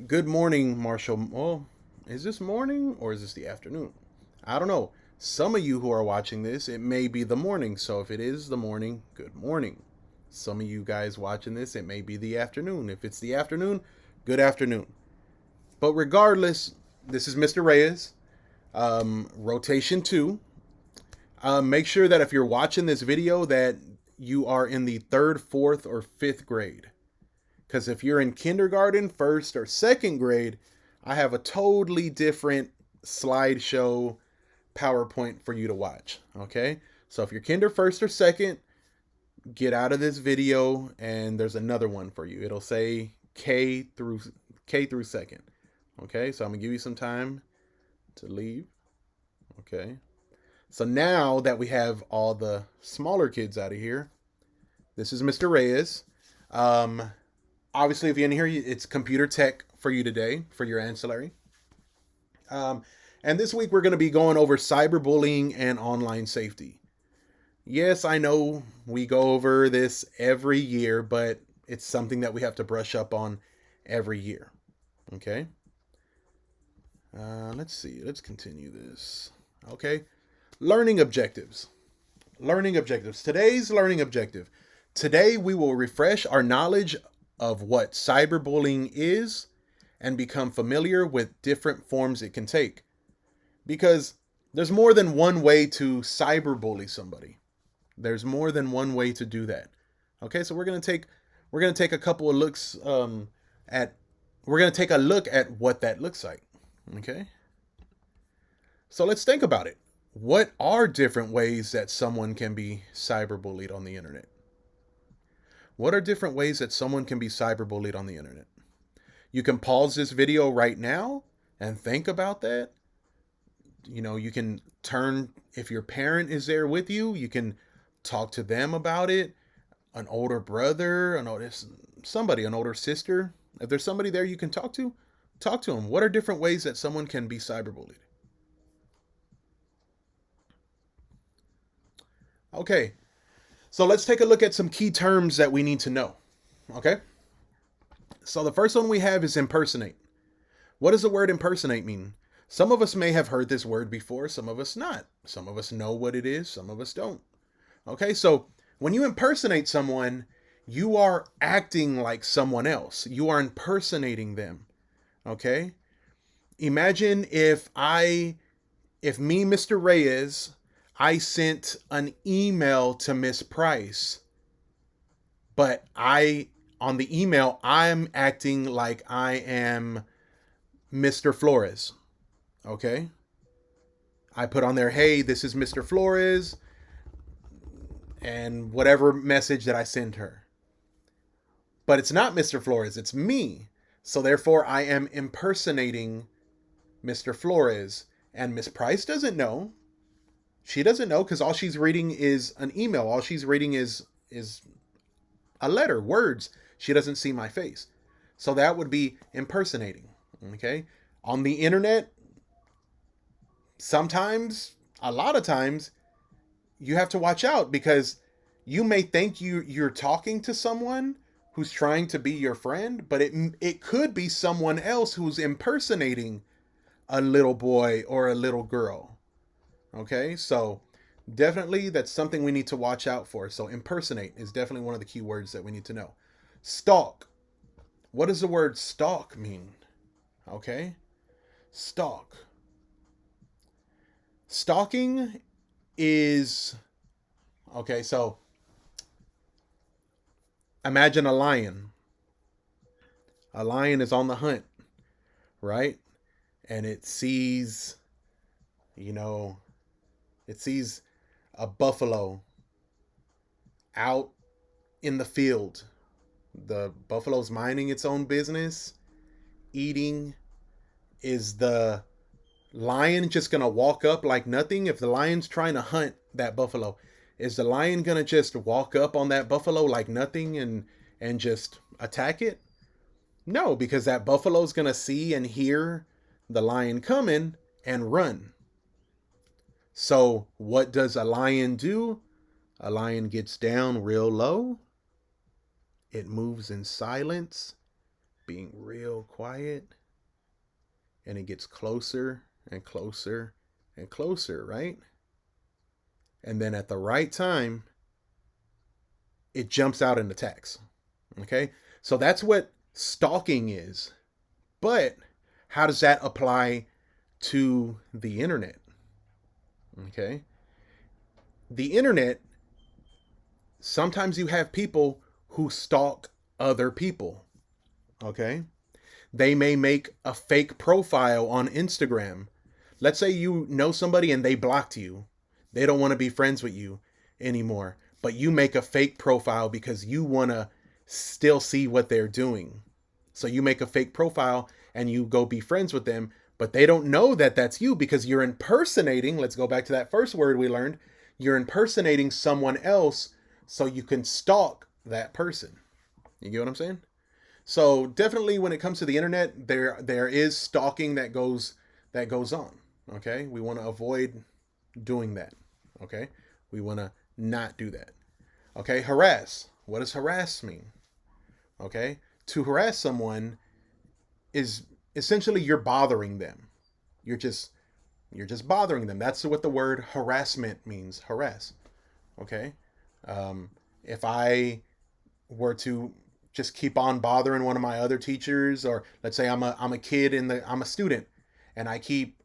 Good morning, Marshall. Well, is this morning or is this the afternoon? I don't know. Some of you who are watching this, it may be the morning. So if it is the morning, good morning. Some of you guys watching this, it may be the afternoon. If it's the afternoon, good afternoon. But regardless, this is Mr. Reyes, rotation two. Make sure that if you're watching this video, that you are in the third, fourth, or fifth grade. Because if you're in kindergarten, first, or second grade, I have a totally different slideshow PowerPoint for you to watch. Okay? So if you're kinder, first, or second, get out of this video and there's another one for you. It'll say K through second. Okay? So I'm going to give you some time to leave. Okay? So now that we have all the smaller kids out of here, this is Mr. Reyes. Um, Obviously, if you're in here, it's computer tech for you today for your ancillary. Um, and this week we're going to be going over cyberbullying and online safety. Yes, I know we go over this every year, but it's something that we have to brush up on every year. Okay. Let's see. Let's continue this. Okay. Learning objectives. Learning objectives. Today's learning objective. Today we will refresh our knowledge of what cyberbullying is and become familiar with different forms it can take. Because there's more than one way to cyberbully somebody. There's more than one way to do that. Okay, so we're gonna take a couple of looks at we're gonna take a look at what that looks like. Okay, so let's think about it. What are different ways that someone can be cyberbullied on the internet? What are different ways that someone can be cyberbullied on the internet? You can pause this video right now and think about that. You can turn, if your parent is there with you, you can talk to them about it. An older brother, an older sister. If there's somebody there you can talk to them. What are different ways that someone can be cyberbullied? Okay, so let's take a look at some key terms that we need to know. Okay, so the first one we have is impersonate. What does the word impersonate mean? Some of us may have heard this word before, some of us not. Some of us know what it is, some of us don't. Okay, so when you impersonate someone, you are acting like someone else. You are impersonating them. Okay? Imagine if me, Mr. Reyes, I sent an email to Miss Price, but on the email, I'm acting like I am Mr. Flores. Okay? I put on there, hey, this is Mr. Flores, and whatever message that I send her. But it's not Mr. Flores, it's me. So therefore, I am impersonating Mr. Flores. And Miss Price doesn't know. She doesn't know because all she's reading is an email. All she's reading is a letter, words. She doesn't see my face. So that would be impersonating. Okay? On the internet, sometimes, a lot of times, you have to watch out because you may think you're talking to someone who's trying to be your friend, but it could be someone else who's impersonating a little boy or a little girl. Okay? So definitely that's something we need to watch out for. So impersonate is definitely one of the key words that we need to know. Stalk. What does the word stalk mean? Okay? Stalk. Stalking is okay, so imagine a lion. A lion is on the hunt, right? And you know, it sees a buffalo out in the field. The buffalo's minding its own business, eating. Is the lion just gonna walk up like nothing? If the lion's trying to hunt that buffalo, is the lion gonna just walk up on that buffalo like nothing and just attack it? No, because that buffalo's gonna see and hear the lion coming and run. So what does a lion do? A lion gets down real low. It moves in silence being real quiet, and it gets closer and closer and closer, right? And then at the right time, it jumps out and attacks. Okay? So that's what stalking is. But how does that apply to the internet? Okay? The internet, sometimes you have people who stalk other people. Okay? They may make a fake profile on Instagram. Let's say you know somebody and they blocked you. They don't want to be friends with you anymore. But you make a fake profile because you want to still see what they're doing. So you make a fake profile and you go be friends with them, but they don't know that that's you because you're impersonating. Let's go back to that first word we learned. You're impersonating someone else so you can stalk that person. You get what I'm saying? So definitely when it comes to the internet, there is stalking that goes on. Okay? We want to avoid doing that. Okay? We want to not do that. Okay? Harass. What does harass mean? Okay? To harass someone is essentially you're bothering them. You're just bothering them. That's what the word harassment means. Harass. Okay? If I were to just keep on bothering one of my other teachers, or let's say I'm a kid I'm a student, and I keep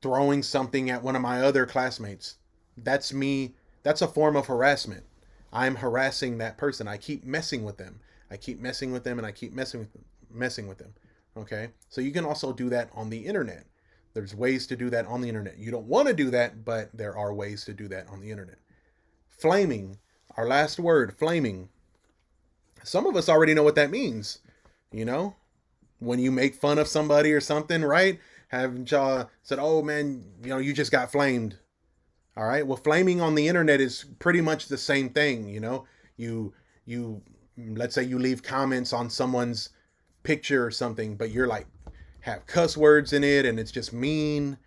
throwing something at one of my other classmates. That's me. That's a form of harassment. I'm harassing that person. I keep messing with them. I keep messing with them, and I keep messing with them. Okay? So you can also do that on the internet. There's ways to do that on the internet. You don't want to do that, but there are ways to do that on the internet. Flaming. Our last word, flaming. Some of us already know what that means. You know? When you make fun of somebody or something, right? Have y'all said, oh man, you just got flamed. All right. Well, flaming on the internet is pretty much the same thing. You let's say you leave comments on someone's picture or something, but you're like have cuss words in it and it's just mean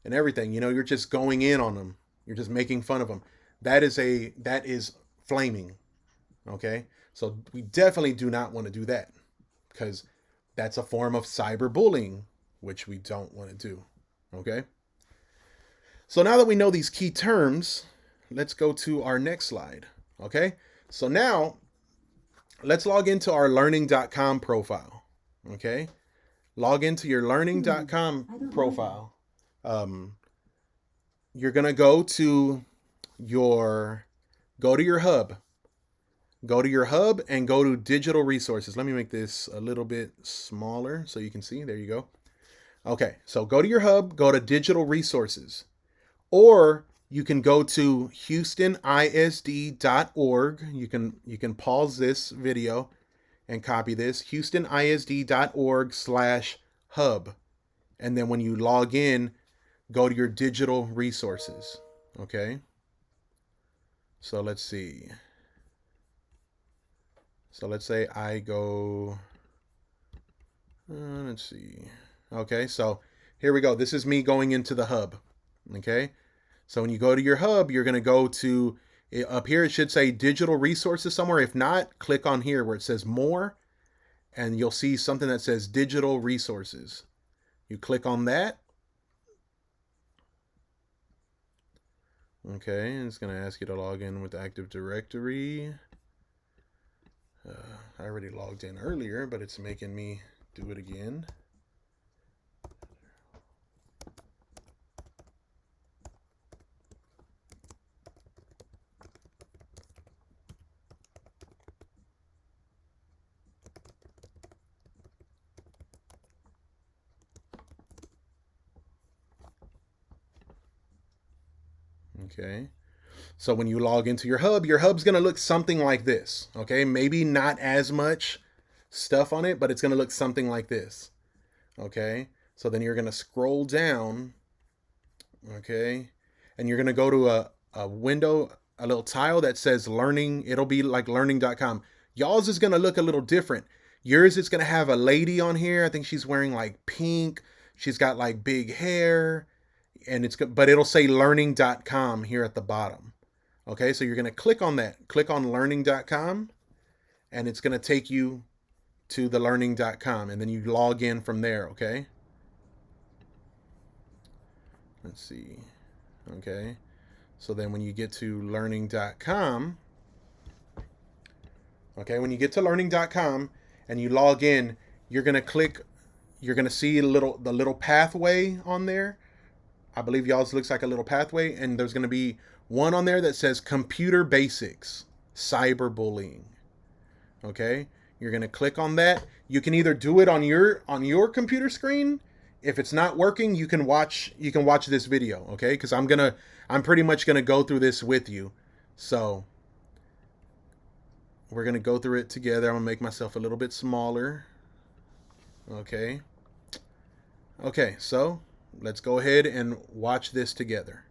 and everything. You're just going in on them. You're just making fun of them. That is flaming. Okay. So we definitely do not want to do that because that's a form of cyberbullying, which we don't want to do. Okay. So now that we know these key terms, let's go to our next slide. Okay. So now let's log into our learning.com profile. Okay. Log into your learning.com profile. You're going to go to your hub. Go to your hub and go to digital resources. Let me make this a little bit smaller so you can see. There you go. Okay, so go to your hub, go to digital resources. Or you can go to houstonisd.org. You can pause this video and copy this. houstonisd.org/hub. And then when you log in, go to your digital resources. Okay. So let's see. So let's say I go, let's see. Okay, so here we go. This is me going into the hub. Okay, so when you go to your hub, you're going to go to, up here it should say digital resources somewhere. If not, click on here where it says more, and you'll see something that says digital resources. You click on that. Okay, and it's going to ask you to log in with Active Directory. I already logged in earlier, but it's making me do it again. Okay. So when you log into your hub's going to look something like this. Okay. Maybe not as much stuff on it, but it's going to look something like this. Okay. So then you're going to scroll down. Okay. And you're going to go to a window, a little tile that says learning. It'll be like learning.com. Y'all's is going to look a little different. Yours is going to have a lady on here. I think she's wearing like pink. She's got like big hair. And but it'll say learning.com here at the bottom. Okay, so you're going to click on that. Click on learning.com, and it's going to take you to the learning.com, and then you log in from there, okay? Let's see. Okay. So then when you get to learning.com, okay, when you get to learning.com and you log in, you're going to see the little pathway on there. I believe y'all's looks like a little pathway, and there's going to be one on there that says computer basics, cyberbullying. Okay? You're going to click on that. You can either do it on your computer screen. If it's not working, you can watch this video, okay? Cuz I'm pretty much going to go through this with you. So, we're going to go through it together. I'm going to make myself a little bit smaller. Okay. Okay, so let's go ahead and watch this together.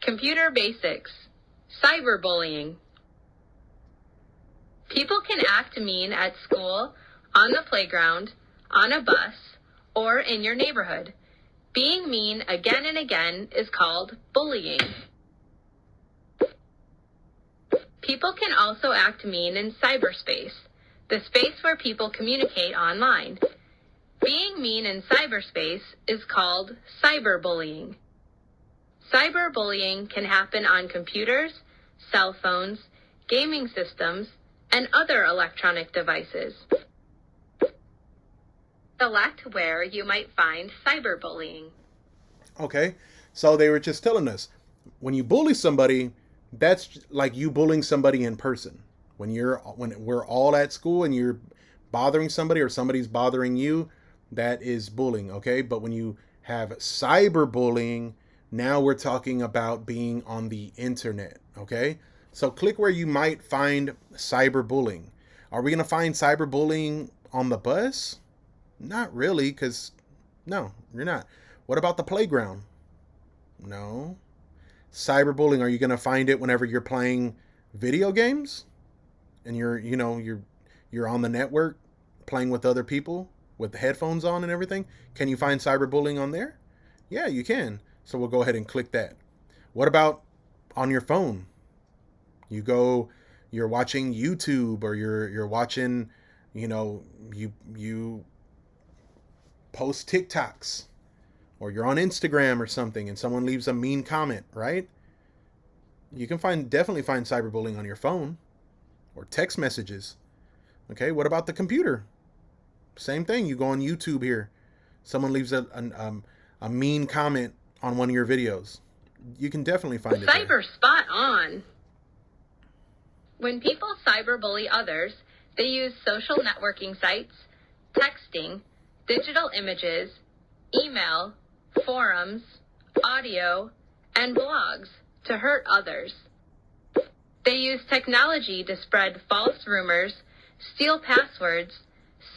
Computer basics. Cyberbullying. People can act mean at school, on the playground, on a bus, or in your neighborhood. Being mean again and again is called bullying. People can also act mean in cyberspace, the space where people communicate online. Being mean in cyberspace is called cyberbullying. Cyberbullying can happen on computers, cell phones, gaming systems, and other electronic devices. Select where you might find cyberbullying. Okay, so they were just telling us, when you bully somebody, that's like you bullying somebody in person. When we're all at school and you're bothering somebody or somebody's bothering you, that is bullying, okay? But when you have cyberbullying, now we're talking about being on the internet, okay? So click where you might find cyberbullying. Are we going to find cyberbullying on the bus? Not really, because no, you're not. What about the playground? No. Cyberbullying, are you going to find it whenever you're playing video games? And you're on the network playing with other people with the headphones on and everything? Can you find cyberbullying on there? Yeah, you can. So we'll go ahead and click that. What about on your phone? You're watching YouTube, or you're watching, you post TikToks, or you're on Instagram or something and someone leaves a mean comment, right? You can definitely find cyberbullying on your phone or text messages. Okay, what about the computer? Same thing. You go on YouTube here. Someone leaves a mean comment on one of your videos. You can definitely find it there. Cyber spot on. When people cyberbully others, they use social networking sites, texting, digital images, email, forums, audio, and blogs to hurt others. They use technology to spread false rumors, steal passwords,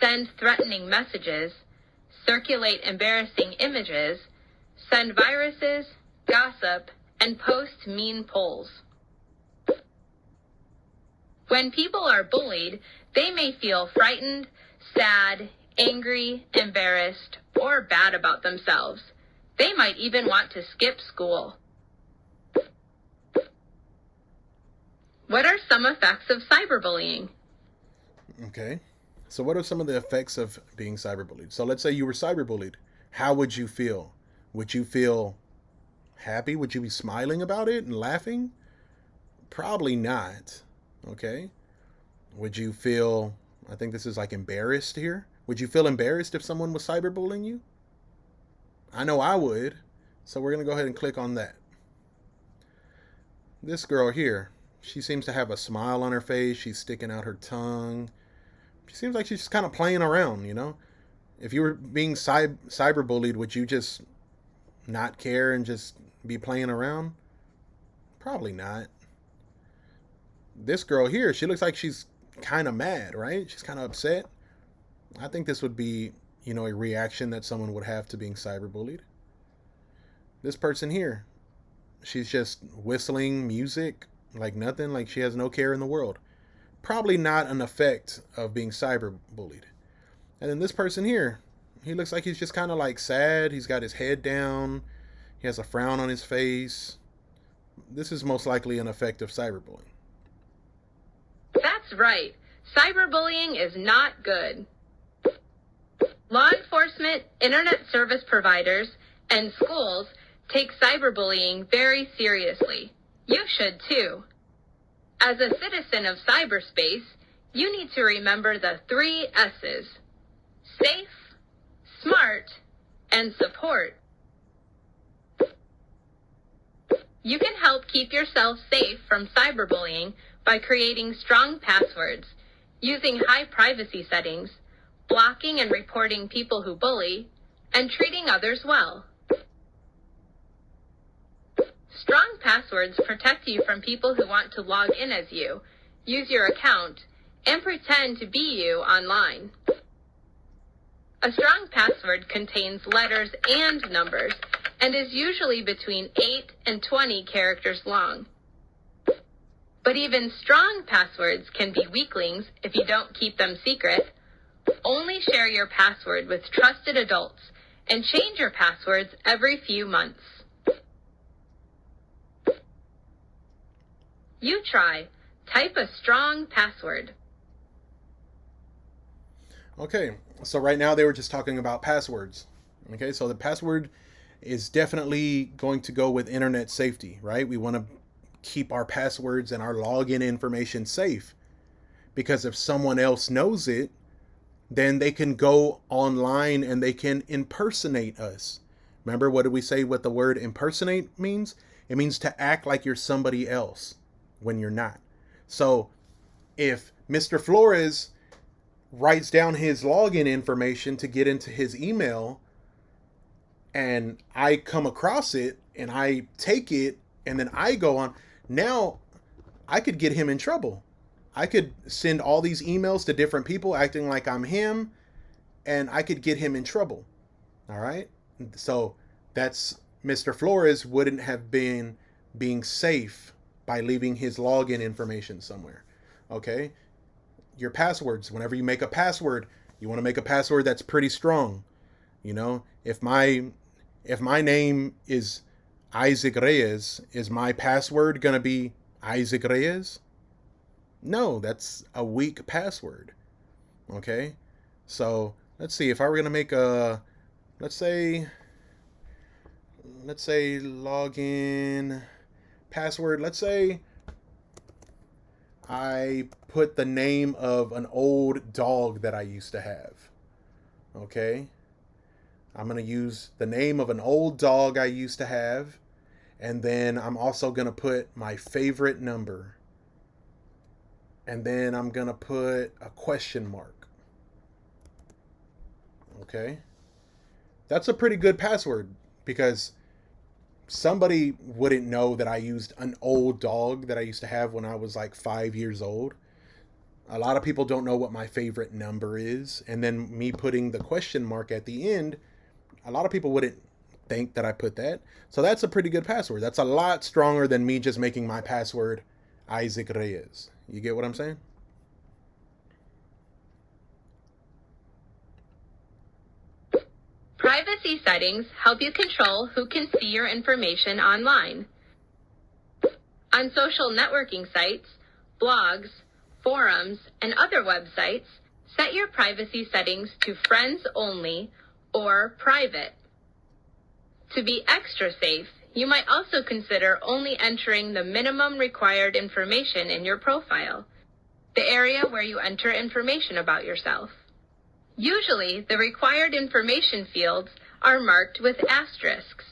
send threatening messages, circulate embarrassing images, send viruses, gossip, and post mean polls. When people are bullied, they may feel frightened, sad, angry, embarrassed, or bad about themselves. They might even want to skip school. What are some effects of cyberbullying? Okay. So what are some of the effects of being cyberbullied? So let's say you were cyberbullied. How would you feel? Would you feel happy? Would you be smiling about it and laughing? Probably not. Okay. Would you feel, I think this is like embarrassed here. Would you feel embarrassed if someone was cyberbullying you? I know I would. So we're going to go ahead and click on that. This girl here, she seems to have a smile on her face. She's sticking out her tongue. She seems like she's just kind of playing around, If you were being cyberbullied, would you just not care and just be playing around? Probably not. This girl here, she looks like she's kind of mad, right? She's kind of upset. I think this would be, a reaction that someone would have to being cyberbullied. This person here, she's just whistling music like nothing, like she has no care in the world. Probably not an effect of being cyberbullied. And then this person here, he looks like he's just kind of like sad. He's got his head down. He has a frown on his face. This is most likely an effect of cyberbullying. That's right. Cyberbullying is not good. Law enforcement, internet service providers, and schools take cyberbullying very seriously. You should too. As a citizen of cyberspace, you need to remember the 3 S's: safe, smart, and support. You can help keep yourself safe from cyberbullying by creating strong passwords, using high privacy settings, blocking and reporting people who bully, and treating others well. Strong passwords protect you from people who want to log in as you, use your account, and pretend to be you online. A strong password contains letters and numbers and is usually between 8 and 20 characters long. But even strong passwords can be weaklings if you don't keep them secret. Only share your password with trusted adults and change your passwords every few months. You try. Type a strong password. Okay, so right now they were just talking about passwords. Okay, so the password is definitely going to go with internet safety, right? We want to keep our passwords and our login information safe, because if someone else knows it, then they can go online and they can impersonate us. Remember, what did we say what the word impersonate means? It means to act like you're somebody else when you're not. So if Mr. Flores writes down his login information to get into his email, and I come across it and I take it and then I go on, now I could get him in trouble. I could send all these emails to different people acting like I'm him, and I could get him in trouble. All right? So that's Mr. Flores wouldn't have been being safe by leaving his login information somewhere. Okay? Your passwords, whenever you make a password, you want to make a password that's pretty strong. You know, if my name is Isaac Reyes, is my password going to be Isaac Reyes? No, that's a weak password. Okay? So, let's see, if I were going to make a, let's say login password, let's say I put the name of an old dog that I used to have. Okay? I'm going to use the name of an old dog I used to have, and then I'm also going to put my favorite number. And then I'm going to put a question mark. Okay? That's a pretty good password, because somebody wouldn't know that I used an old dog that I used to have when I was like 5 years old. A lot of people don't know what my favorite number is. And then me putting the question mark at the end, a lot of people wouldn't think that I put that. So that's a pretty good password. That's a lot stronger than me just making my password Isaac Reyes. You get what I'm saying? Privacy settings help you control who can see your information online. On social networking sites, blogs, forums, and other websites, set your privacy settings to friends only or private. To be extra safe, you might also consider only entering the minimum required information in your profile, the area where you enter information about yourself. Usually, the required information fields are marked with asterisks.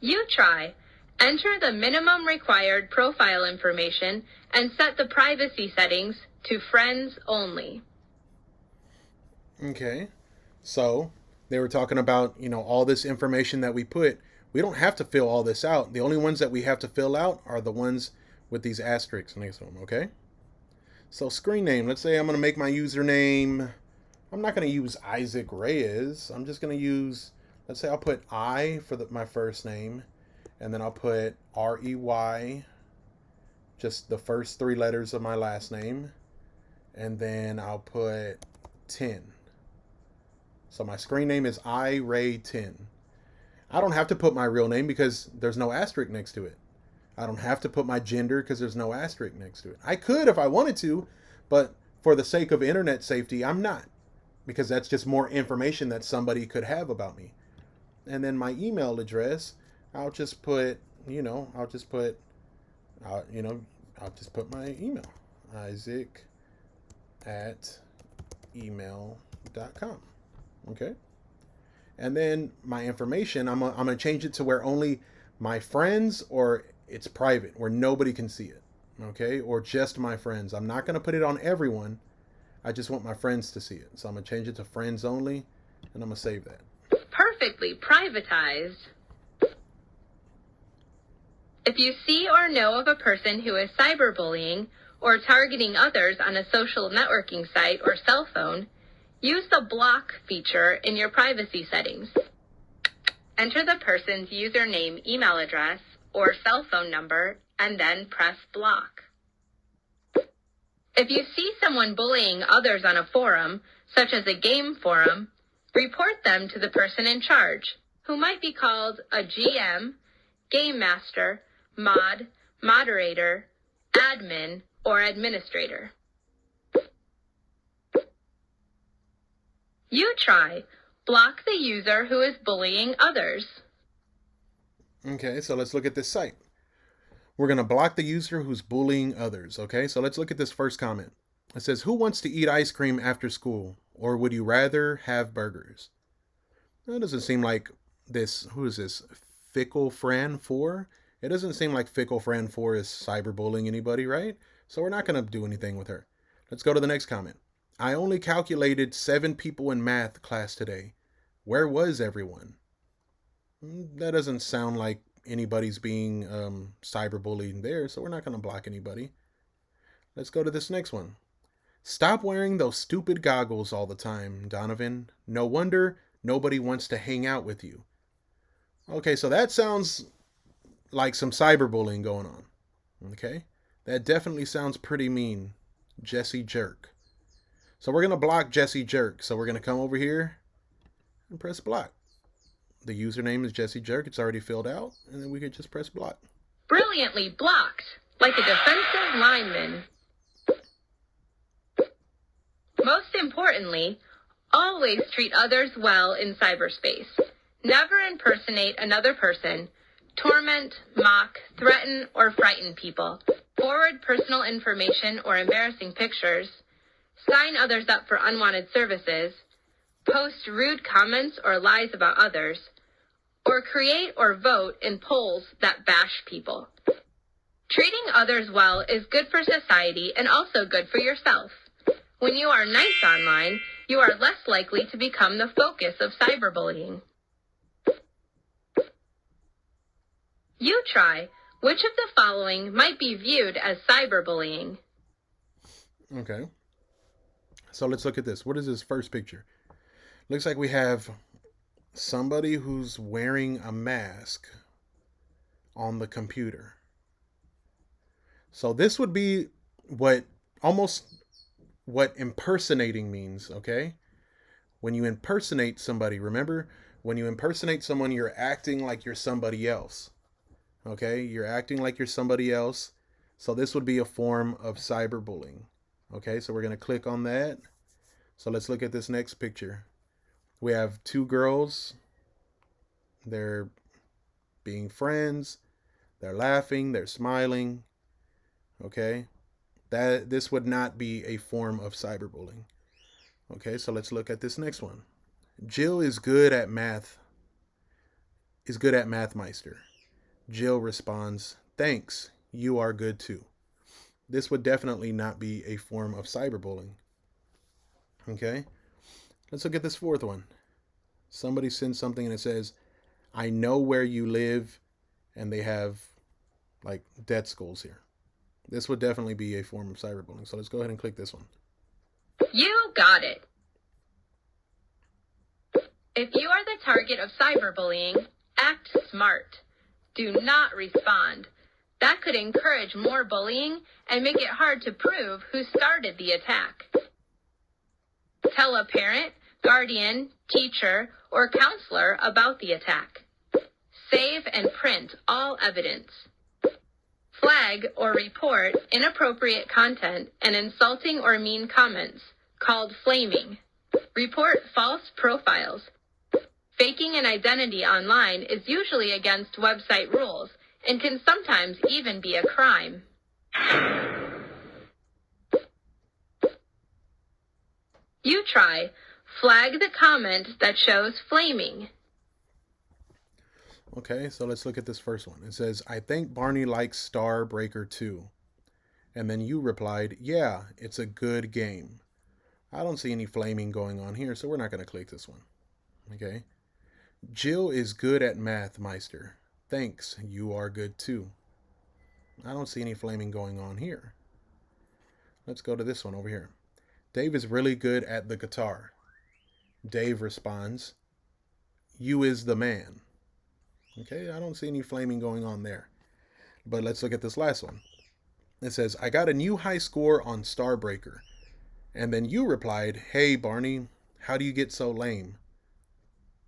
You try. Enter the minimum required profile information and set the privacy settings to friends only. Okay. So they were talking about, all this information that we put. We don't have to fill all this out. The only ones that we have to fill out are the ones with these asterisks next to them, okay? So screen name, let's say I'm going to make my username. I'm not going to use Isaac Reyes. I'm just going to use, let's say I'll put I for my first name, and then I'll put R-E-Y, just the first 3 letters of my last name, and then I'll put 10. So my screen name is iRay10. I don't have to put my real name because there's no asterisk next to it. I don't have to put my gender because there's no asterisk next to it. I could if I wanted to, but for the sake of internet safety, I'm not, because that's just more information that somebody could have about me. And then my email address, I'll just put, you know, I'll just put, you know, I'll just put my email, Isaac at email.com. Okay. And then my information, I'm going to change it to where only my friends, or it's private, where nobody can see it. Okay. Or just my friends. I'm not going to put it on everyone. I just want my friends to see it. So I'm going to change it to friends only, and I'm going to save that. Perfectly privatized. If you see or know of a person who is cyberbullying or targeting others on a social networking site or cell phone, use the block feature in your privacy settings. Enter the person's username, email address, or cell phone number, and then press block. If you see someone bullying others on a forum, such as a game forum, report them to the person in charge, who might be called a GM, game master, mod, moderator, admin, or administrator. You try. Block the user who is bullying others. Okay, so let's look at this site. We're going to block the user who's bullying others. Okay, so let's look at this first comment. It says, who wants to eat ice cream after school? Or would you rather have burgers? That doesn't seem like this. Who is this? Fickle Fran 4? It doesn't seem like Fickle Fran 4 is cyberbullying anybody, right? So we're not going to do anything with her. Let's go to the next comment. I only calculated 7 people in math class today. Where was everyone? That doesn't sound like anybody's being cyberbullied there, so we're not going to block anybody. Let's go to this next one. Stop wearing those stupid goggles all the time, Donovan. No wonder nobody wants to hang out with you. Okay, so that sounds like some cyberbullying going on. Okay, that definitely sounds pretty mean. Jesse Jerk. So we're going to block Jesse Jerk. So we're going to come over here and press block. The username is Jesse Jerk. It's already filled out. And then we could just press block. Brilliantly blocked, like a defensive lineman. Most importantly, always treat others well in cyberspace. Never impersonate another person. Torment, mock, threaten, or frighten people. Forward personal information or embarrassing pictures. Sign others up for unwanted services. Post rude comments or lies about others. Or create or vote in polls that bash people. Treating others well is good for society and also good for yourself. When you are nice online, you are less likely to become the focus of cyberbullying. You try. Which of the following might be viewed as cyberbullying? Okay. So let's look at this. What is this first picture? Looks like we have somebody who's wearing a mask on the computer. So this would be what impersonating means, okay? When you impersonate somebody, remember, when you impersonate someone, you're acting like you're somebody else. Okay? You're acting like you're somebody else. So this would be a form of cyberbullying. Okay, so we're going to click on that. So let's look at this next picture. We have 2 girls. They're being friends. They're laughing. They're smiling. Okay? This would not be a form of cyberbullying. Okay, so let's look at this next one. Jill is good at math. Is good at Mathmeister. Jill responds, thanks, you are good too. This would definitely not be a form of cyberbullying. Okay, let's look at this fourth one. Somebody sends something and it says, I know where you live, and they have like death skulls here. This would definitely be a form of cyberbullying. So let's go ahead and click this one. You got it. If you are the target of cyberbullying, act smart. Do not respond. That could encourage more bullying and make it hard to prove who started the attack. Tell a parent, guardian, teacher, or counselor about the attack. Save and print all evidence. Flag or report inappropriate content and insulting or mean comments, called flaming. Report false profiles. Faking an identity online is usually against website rules and can sometimes even be a crime. You try. Flag the comment that shows flaming. Okay, so let's look at this first one. It says, I think Barney likes Starbreaker too. And then you replied, yeah, it's a good game. I don't see any flaming going on here, so we're not going to click this one. Okay. Jill is good at math, Meister. Thanks, you are good too. I don't see any flaming going on here. Let's go to this one over here. Dave is really good at the guitar. Dave responds, you is the man. Okay, I don't see any flaming going on there. But let's look at this last one. It says, I got a new high score on Starbreaker. And then you replied, hey, Barney, how do you get so lame?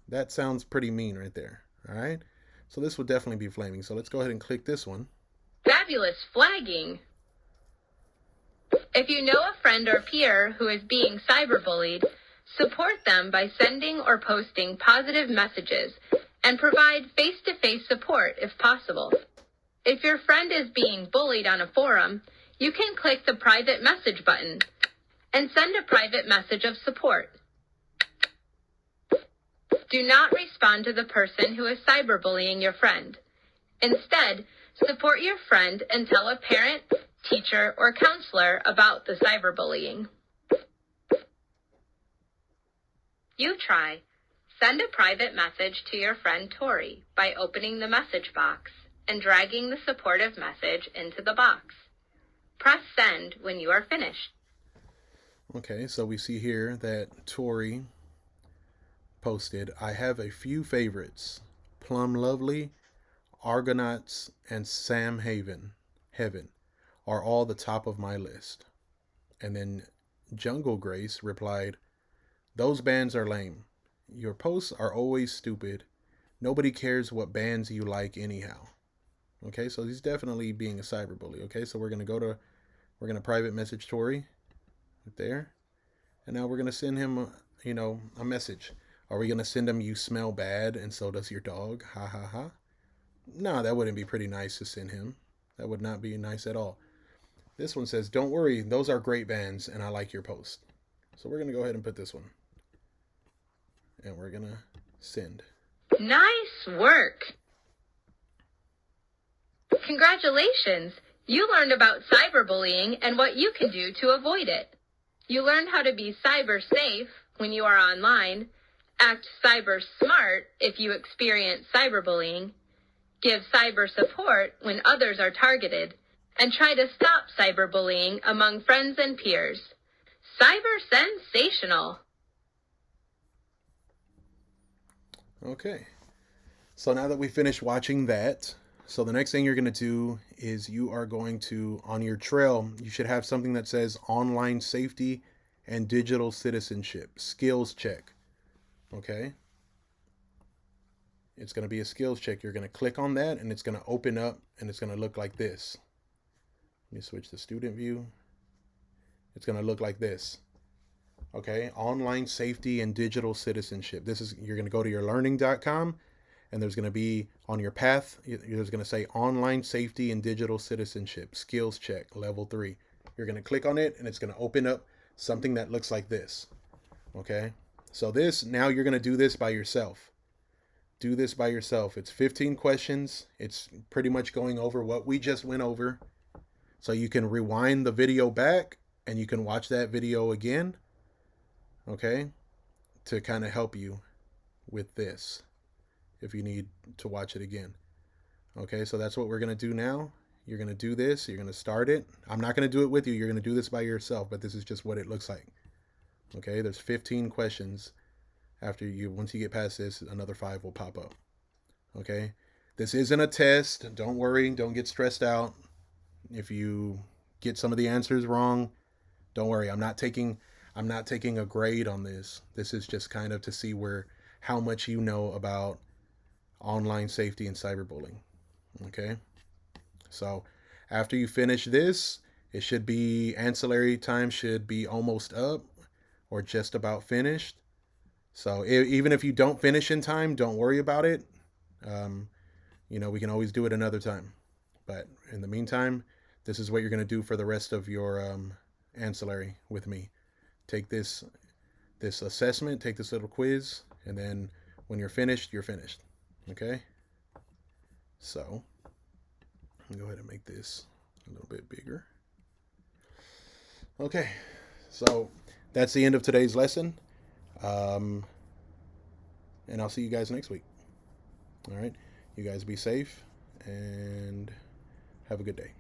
That sounds pretty mean right there. All right, so this would definitely be flaming. So let's go ahead and click this one. Fabulous flagging. If you know a friend or peer who is being cyberbullied, support them by sending or posting positive messages and provide face-to-face support if possible. If your friend is being bullied on a forum, you can click the private message button and send a private message of support. Do not respond to the person who is cyberbullying your friend. Instead, support your friend and tell a parent, teacher, or counselor about the cyberbullying. You try. Send a private message to your friend Tori by opening the message box and dragging the supportive message into the box. Press send when you are finished. Okay, so we see here that Tori posted, I have a few favorites. Plum Lovely, Argonauts, and Sam Heaven are all the top of my list. And then Jungle Grace replied, those bands are lame. Your posts are always stupid. Nobody cares what bands you like anyhow. Okay, so he's definitely being a cyberbully. Okay, so we're going to private message Tori right there. And now we're going to send him, a message. Are we going to send him, you smell bad and so does your dog? Ha ha ha. No, that wouldn't be pretty nice to send him. That would not be nice at all. This one says, don't worry, those are great bands and I like your post. So we're going to go ahead and put this one. And we're going to send. Nice work. Congratulations. You learned about cyberbullying and what you can do to avoid it. You learned how to be cyber safe when you are online, act cyber smart if you experience cyberbullying, give cyber support when others are targeted, and try to stop cyberbullying among friends and peers. Cyber sensational. Okay. So now that we finished watching that, so the next thing you're going to do is you are going to, on your trail, you should have something that says online safety and digital citizenship, skills check. Okay. It's going to be a skills check. You're going to click on that and it's going to open up and it's going to look like this. Let me switch to student view. It's going to look like this. Okay. Online safety and digital citizenship. You're going to go to your learning.com and there's going to be on your path, there's going to say online safety and digital citizenship, skills check, level 3. You're going to click on it and it's going to open up something that looks like this. Okay. So now you're going to do this by yourself. Do this by yourself. It's 15 questions. It's pretty much going over what we just went over. So you can rewind the video back and you can watch that video again. Okay. To kind of help you with this, if you need to watch it again. Okay, so that's what we're going to do now. You're going to do this. You're going to start it. I'm not going to do it with you. You're going to do this by yourself, but this is just what it looks like. Okay, there's 15 questions. Once you get past this, another 5 will pop up. Okay, this isn't a test. Don't worry. Don't get stressed out. If you get some of the answers wrong, don't worry. I'm not taking a grade on this. This is just kind of to see how much you know about online safety and cyberbullying. Okay, so After you finish this, it should be ancillary time should be almost up or just about finished. So even if you don't finish in time, don't worry about it. Um, we can always do it another time. But in the meantime, this is what you're going to do for the rest of your ancillary with me. Take this assessment, take this little quiz, and then when you're finished, you're finished. Okay? So, I'll go ahead and make this a little bit bigger. Okay, so that's the end of today's lesson. Um, and I'll see you guys next week. All right? You guys be safe and have a good day.